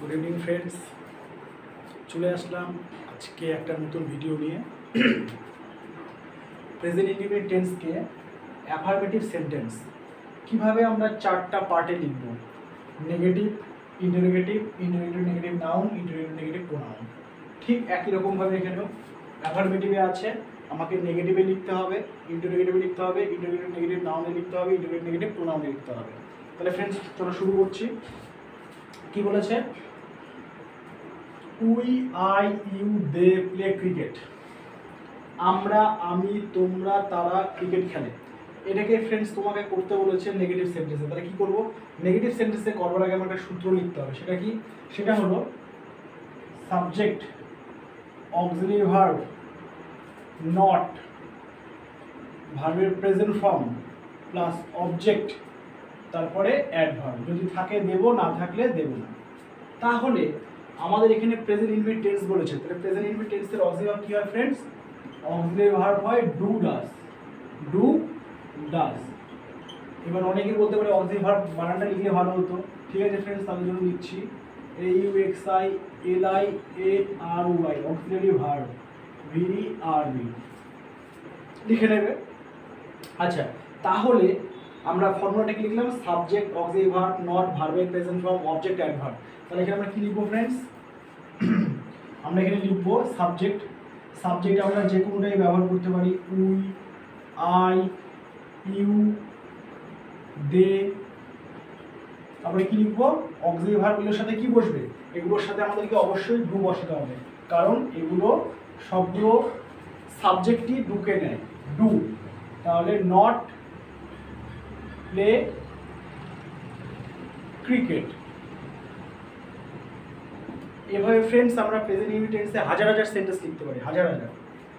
Good evening friends, চলে আসলাম আজকে একটা নতুন ভিডিও নিয়ে। প্রেজেন্ট ইন্ডিপেন্ডেন্ট টেন্সকে অ্যাফার্মেটিভ সেন্টেন্স কিভাবে আমরা চারটা পার্টে লিখব: negative, interrogative, interrogative negative noun, interrogative negative pronoun. ঠিক একই রকমভাবে এখানেও অ্যাফার্মেটিভে আছে, আমাকে নেগেটিভে লিখতে হবে, ইন্টারোগেটিভে লিখতে হবে, ইন্টারোগেটিভ নেগেটিভ নাউনে লিখতে হবে, ইন্টারোগেটিভ নেগেটিভ প্রোনাউনে লিখতে হবে। তাহলে ফ্রেন্ডস চলো শুরু করছি। কি বলেছে? We, I, you, they play cricket. আমরা, আমি, তোমরা, তারা ক্রিকেট খেলে। এটাকে ফ্রেন্ডস তোমাকে করতে বলেছে নেগেটিভ সেন্টেন্সে। তাহলে কি করব? নেগেটিভ সেন্টেন্সে করবার আগে আমার একটা সূত্র লিখতে হবে। সেটা কি? সেটা হলো সাবজেক্ট, অক্সিলারি ভার্ব, নট, ভার্বের প্রেজেন্ট ফর্ম প্লাস অবজেক্ট, তারপরে অ্যাডভার্ব। যদি থাকে দেব, না থাকলে দেব না। তাহলে আমাদের এখানে প্রেজেন্ট ইনডিফিনিট টেন্স বলেছে, তাহলে প্রেজেন্ট ইনডিফিনিট টেন্সের অক্সিলারি ভার্ব কি হয় ফ্রেন্ডস? অক্সিলারি ভার্ব হয় ডু ডাজ। Do does. এবার অনেকে বলতে পারে অক্সিলারি ভার্ব বানানটা লিখলে ভালো হতো। ঠিক আছে ফ্রেন্ডস, তাদের জন্য লিখছি AUXILIARY, অক্সিলারি ভার্ব, VERB লিখে নেবে। আচ্ছা, তাহলে আমরা ফর্মুলাটা কি লিখলাম? সাবজেক্ট, অক্সিলারি ভার্ব, নট, ভার্বের প্রেজেন্ট ফর্ম, অবজেক্ট, অ্যাডভার্ব। তাহলে এখানে আমরা কি লিখবো ফ্রেন্ডস? আমরা এখানে লিখবো সাবজেক্ট। সাবজেক্ট আমরা যে কোনোটাই ব্যবহার করতে পারি। উই, আই, ইউ, দে। তারপরে কি লিখবো? অক্সিলারি ভার্বগুলোর সাথে কি বসবে? এগুলোর সাথে আমাদেরকে অবশ্যই ডু বসাতে হবে, কারণ এগুলো সবগুলো সাবজেক্টই ডুকে নেয়, ডু। তাহলে নট প্লে ক্রিকেট। এভাবে ফ্রেন্ডস আমরা প্রেজেন্ট ইনডিফিনিট টেন্সে হাজার হাজার সেন্টেন্স লিখতে পারি, হাজার হাজার।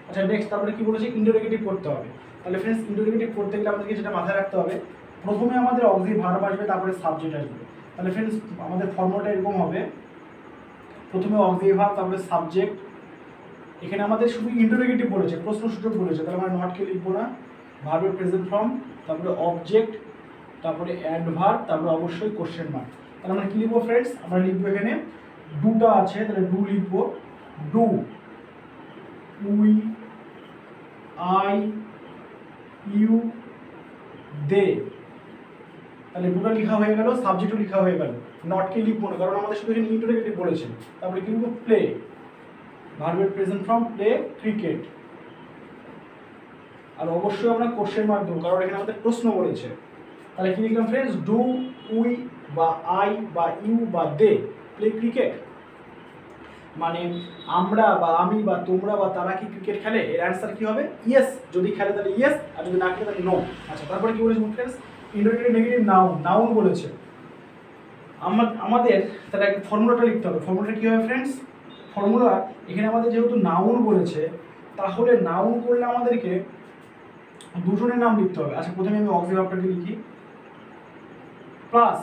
আচ্ছা নেক্সট, তারপরে কি বলেছে? ইন্টারোগেটিভ করতে হবে। তাহলে ফ্রেন্ডস ইন্টারোগেটিভ করতে গেলে আমাদেরকে যেটা মাথায় রাখতে হবে, প্রথমে আমাদের অক্সিলারি ভার্ব আসবে, তারপরে সাবজেক্ট আসবে। তাহলে ফ্রেন্ডস আমাদের ফর্মুলাটা এরকম হবে, প্রথমে অক্সিলারি ভার্ব, তারপরে সাবজেক্ট। এখানে আমাদের শুধু ইন্টারোগেটিভ বলেছে, প্রশ্নসূচক বলেছে, তাহলে আমরা নটকে লিখবো না, ভার্বের প্রেজেন্ট ফর্ম, তারপরে অবজেক্ট, তারপরে অ্যাডভার্ব, তারপরে অবশ্যই কোশ্চেন মার্ক। তাহলে আমরা কি লিখবো ফ্রেন্ডস? আমরা লিখবো এখানে ডুটা আছে, তাহলে ডু লিখবো। ডু, উই, আই, ইউ, দে। তাহলে ডুটা লেখা হয়ে গেল, সাবজেক্টও লেখা হয়ে গেল। নটকে লিখবো না, কারণ আমাদের শুধু এখানে ইন্টারোগেটিভ বলেছে। তারপরে কি লিখবো? প্লে, ভার্বের প্রেজেন্ট ফর্ম, প্লে ক্রিকেট। আর অবশ্যই আমরা কোশ্চেন মার্ক দেবো, কারণ এখানে আমাদের প্রশ্ন বলেছে। তাহলে কি লিখলাম ফ্রেন্ডস? ডু, উই বা আই বা ইউ বা দে প্লে ক্রিকেট। মানে আমরা বা আমি বা তোমরা বা তারা কি ক্রিকেট খেলে? এর অ্যান্সার কি হবে? ইয়েস। যদি খেলে তাহলে ইয়েস, আর যদি না খেলে তাহলে নো। আচ্ছা, তারপরে কি বলেছে friends? Interrogative negative noun, noun বলেছে আমাদের। তাহলে ফর্মুলাটা লিখতে হবে। ফর্মুলাটা কী হবে ফ্রেন্ডস? ফর্মুলা এখানে আমাদের যেহেতু নাউন বলেছে, তাহলে নাউন করলে আমাদেরকে দুজনের নাম লিখতে হবে। আচ্ছা, প্রথমে আমি অক্সিলারি ভার্বটাকে লিখি, প্লাস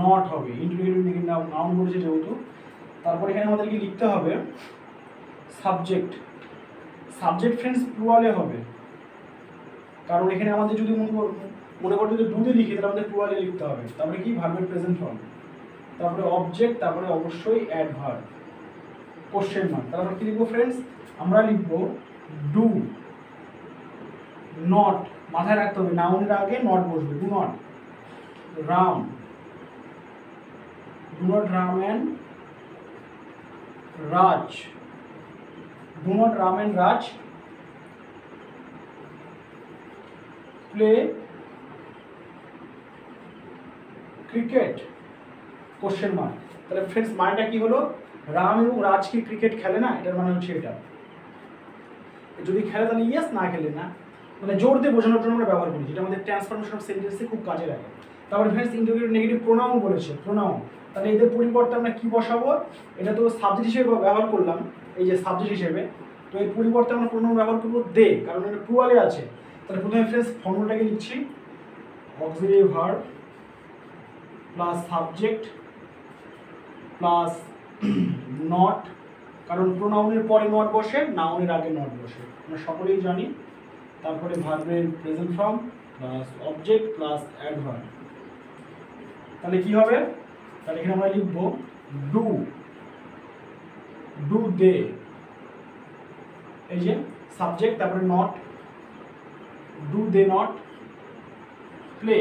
নট হবে, ইন্টারোগেটিভ নেগেটিভ নাউন বলেছে যেহেতু। তারপর এখানে আমাদেরকে লিখতে হবে সাবজেক্ট। সাবজেক্ট ফ্রেন্ডস প্লুরালে হবে, কারণ এখানে আমাদের যদি মনে করতে যদি ডুতে লিখি, তাহলে আমাদের প্লুরালে লিখতে হবে। তারপরে কি? ভার্বের প্রেজেন্ট ফর্ম, তারপরে অবজেক্ট, তারপরে অবশ্যই অ্যাডভার্ব, কোশ্চেন মার্ক। তারপর কি লিখবো ফ্রেন্ডস? আমরা লিখবো ডু নট। মাথায় রাখতে হবে নাউনের আগে নট বসবে। Do not Ram, do not Ram and Raj, do not Ram and Raj play cricket, question mark. তাহলে ফ্রেন্ডস মানেটা কি হলো? রাম এবং রাজ কি ক্রিকেট খেলে না? এটার মানে হচ্ছে এটা। যদি খেলে তাহলে ইয়েস, না খেলে না। মানে জোর দিয়ে বোঝানোর জন্য আমরা ব্যবহার করি, যেটা আমাদের ট্রান্সফরমেশন অফ সেন্টেন্সে খুব কাজে লাগে। তারপরে ফ্রেন্ডস ইন্টারোগেটিভ নেগেটিভ প্রোনাউন বলেছে, প্রোনাউন। তাহলে এদের পরিবর্তে আমরা কি বসাবো? এটা তো সাবজেক্ট হিসেবে ব্যবহার করলাম, এই যে সাবজেক্ট হিসেবে। তো এর পরিবর্তে আমরা প্রোনাউন ব্যবহার করবো দে, কারণ এটা প্লুরালে আছে। তাহলে প্রথমে ফ্রেন্ডস ফর্মুলাটাকে লিখছি, auxiliary verb plus subject plus not, কারণ প্রোনাউনের পরে নট বসে, নাউনের আগে নট বসে, আমরা সকলেই জানি। তারপরে ভার্বের present form plus object plus adverb. তাহলে কি হবে? তাহলে এখানে আমরা লিখবো ডু, ডু দে, এই যে সাবজেক্ট, তারপরে not, do they not play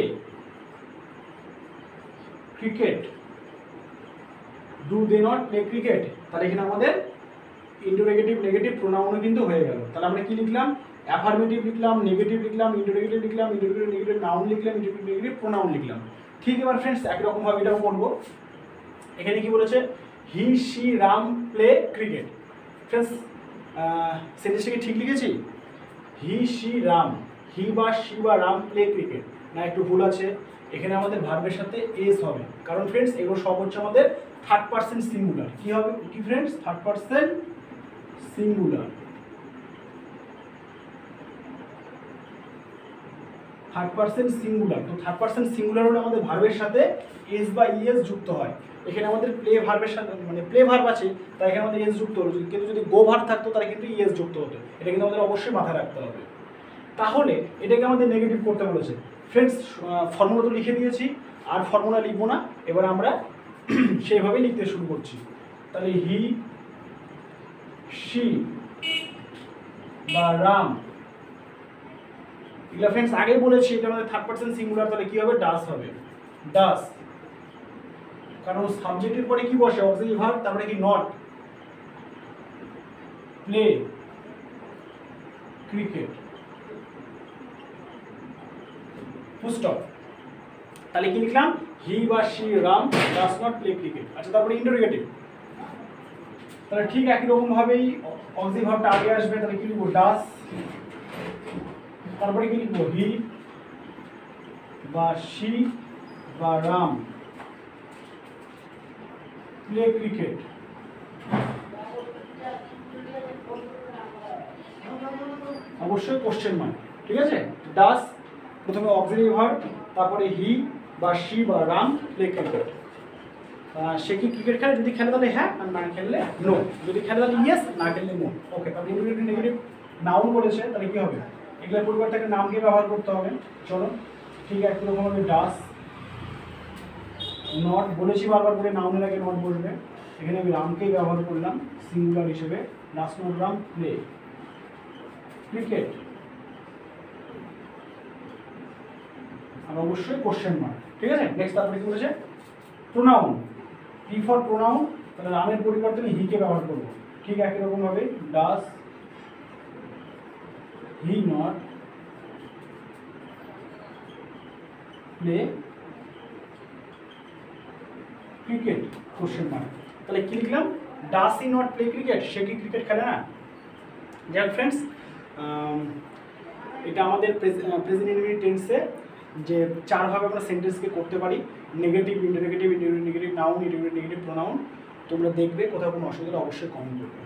cricket, do they not play cricket. তাহলে এখানে আমাদের ইন্টারোগেটিভ নেগেটিভ প্রোনাউনও কিন্তু হয়ে গেল। তাহলে আমরা কি লিখলাম? অ্যাফার্মেটিভ লিখলাম, নেগেটিভ লিখলাম, ইন্টারোগেটিভ লিখলাম, ইন্টারোগেটিভ নেগেটিভ নাউন লিখলাম, ইন্টারোগেটিভ নেগেটিভ প্রোনাউন লিখলাম। ঠিক, এবার ফ্রেন্ডস একই রকমভাবে এটাও করবো। এখানে কি বলেছে? He she Ram play cricket. Friends সেন্টেন্সটাকে ঠিক লিখেছি? হি শি রাম, হি বা শি বা রাম প্লে ক্রিকেট, না একটু ভুল আছে? এখানে আমাদের ভার্বের সাথে এস হবে, কারণ ফ্রেন্ডস এগুলো সব হচ্ছে আমাদের থার্ড পারসন সিঙ্গুলার। কি হবে কি friends? Third person singular. Third person singular, তো থার্ড পারসন সিঙ্গুলার হলে আমাদের ভার্বের সাথে এস বা ইএস যুক্ত হয়। এখানে আমাদের প্লে ভার্বের সাথে মানে প্লে ভার্ব আছে, তাই এখানে আমাদের এস যুক্ত হলো, কিন্তু যদি গো ভার্ব থাকতো তাহলে কিন্তু ইএস যুক্ত হতো। এটা কিন্তু আমাদের অবশ্যই মাথায় রাখতে হবে। তাহলে এটাকে আমাদের নেগেটিভ করতে বলেছে। ফ্রেন্ডস ফর্মুলা তো লিখে দিয়েছি, আর ফর্মুলা লিখবো না, এবার আমরা সেইভাবেই লিখতে শুরু করছি। তাহলে হি শি বা রাম, এগুলো ফ্রেন্ডস আগে বলেছি এটা আমাদের থার্ড পারসন সিঙ্গুলার, তাহলে কি হবে? ডাস হবে, ডাস। কারণ সাবজেক্টের পরে কি বসে? অক্সিলারি ভার্ব, তারপরে কি? Not play cricket, full stop. তাহলে কি লিখলাম? হি বা she Ram does not play cricket. আচ্ছা, তারপরে ইন্টারোগেটিভ। তাহলে ঠিক একই রকম ভাবেই অক্সিলারি ভার্বটা আগে আসবে। তাহলে কি লিখবো? ডাস, তারপরে কি লিখবো? হি বা শি বা রাম প্লে ক্রিকেট। অবশ্যই কোশ্চেন মার্ক, ঠিক আছে? ডাস, প্রথমে অক্সিলারি ভার্ব, তারপরে হি বা শি বা রাম প্লে ক্রিকেট। সে কি ক্রিকেট খেলে? যদি খেলে তাহলে হ্যাঁ, আর না খেললে নো। যদি খেলে তাহলে ইয়েস, না খেললে নো। ওকে, তাহলে ইন্টারোগেটিভ নেগেটিভ নাউন বলেছে, তাহলে কি হবে? এগুলোর পরিবর্তে একটা নামকে ব্যবহার করতে হবে। চলো, ঠিক একই রকম হবে ডাস, নট বলেছি বারবার করে নাউনের আগে নট বসবে, এখানে আমি রামকেই ব্যবহার করলাম সিঙ্গুলার হিসেবে। Does not Ram play cricket, আর অবশ্যই কোশ্চেন মার্ক, ঠিক আছে? নেক্সট তারপরে কি বলেছে? প্রোনাউন, পি ফর প্রোনাউন, তাহলে রামের পরিবর্তে আমি হিকে ব্যবহার করবো। ঠিক একই রকম ভাবে does he not play cricket question mark. তাহলে কি লিখলাম? Does he not play cricket, সে কি ক্রিকেট খেলে না? যাক ফ্রেন্ডস, এটা আমাদের প্রেজেন্ট ইনডিফিনিট টেন্সে যে চারভাবে আমরা সেন্টেন্সকে করতে পারি, negative, interrogative, interrogative negative noun, interrogative negative pronoun. তোমরা দেখবে কোথাও কোনো অসুবিধা অবশ্যই কমেন্ট করবে।